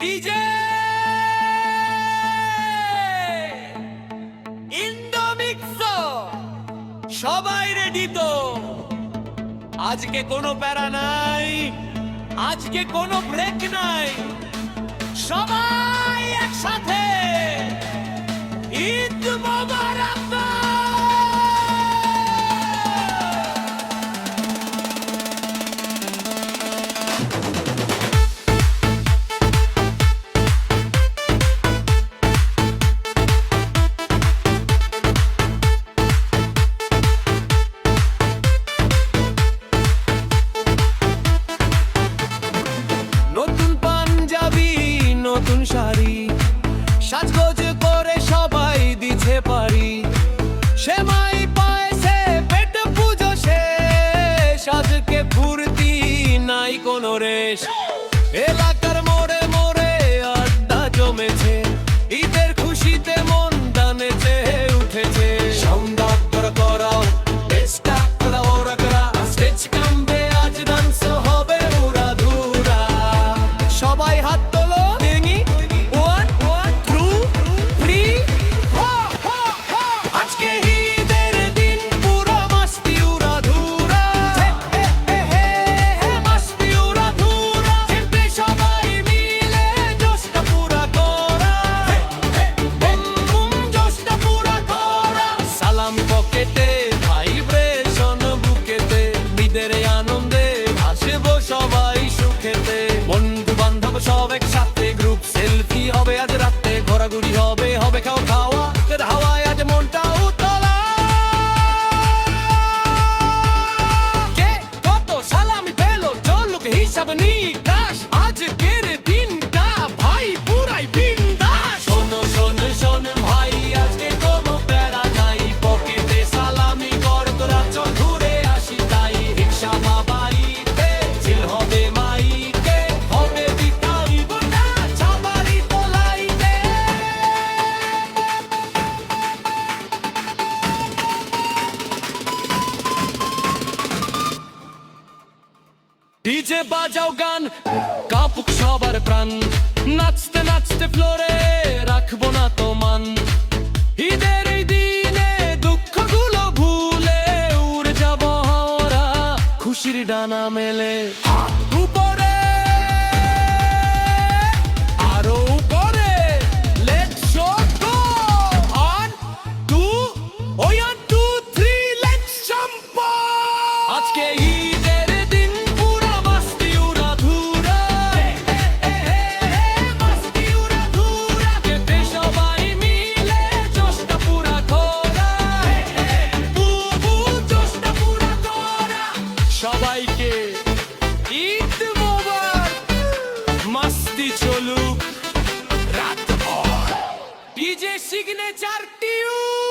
DJ ইন্ডোমিক্স সবাই ready তো? আজকে কোনো প্যারা নাই, আজকে কোনো ব্রেক নাই, সবাই একসাথে ঈদ মোবারক। নতুন পাঞ্জাবি নতুন শাড়ি সাজগোজ করে সবাই দিছে পারি, সেমাই পায়েসে পেট পুজো শেষ, আজকে ফুর্তি নাই কোনো রেশ। এলাকার মোড়ে মোড়ে আড্ডা জমেছে, ঈদের খুশিতে মন দানে চেয়ে উঠেছে। সংবাদ করাও ওরা করা স্টেজ কামবে, আজ ডান্স হবে উড়া ধুরা। সবাই হাত তোলো, আজকে ঈদের দিন পুরো মাস্তি উড়া ধুরা, মাস্তি উড়া ধুরা। সবাই মিলে জোশটা পুরা করা, জোশটা পুরা করা। সালাম পকেটে ভাইব্রেশন বুকেতে, ঈদের আনন্দে ভাসবো সবাই সুখেতে। বন্ধু বান্ধব সব একসাথে গ্রুপ সেলফি হবে আজ রাতে, ঘোরাঘুরি হবে হবে খাও খাওয়া হাওয়ায় আজ মনটা উতলা। কে কত সালামি পেলো চলুক হিসাব নিকাশ, আজকের দিনটা ভাই পুরাই বিন্দাস। শোনো শোন শোন ভাই, আজকে কোনো প্যারা নাই, পকেটে সালামি কর তোরা, চল ঘুরে আসি তাই। রিক্সা বা বাইকে চিল হবে মাইকে, হবে বিকাল বোনা ছাবারি তোলাইতে। ডিজে বাজাও গান, কাপুক সবার প্রাণ, নাচতে নাচতে ফ্লোরে রাখবো না তো মান। ঈদের এই দিনে দুঃখগুলো ভুলে উড়ে যাব আমরা খুশির ডানা মেলে। উপরে আরো উপরে, লেটস গো অন টু, ওই 1 2 3 লেটস জাম্প। আজকে ঈদের দিন পুরা মাস্তি উড়া ধুরা, মাস্তি উড়া ধুরা। কেটে সবাই মিলে জোশটা পুরা করা, বুবু জোশটা পুরা করা। সবাইকে ঈদ মোবারক, মাস্তি চলুক রাত ভর। DJ signature tune.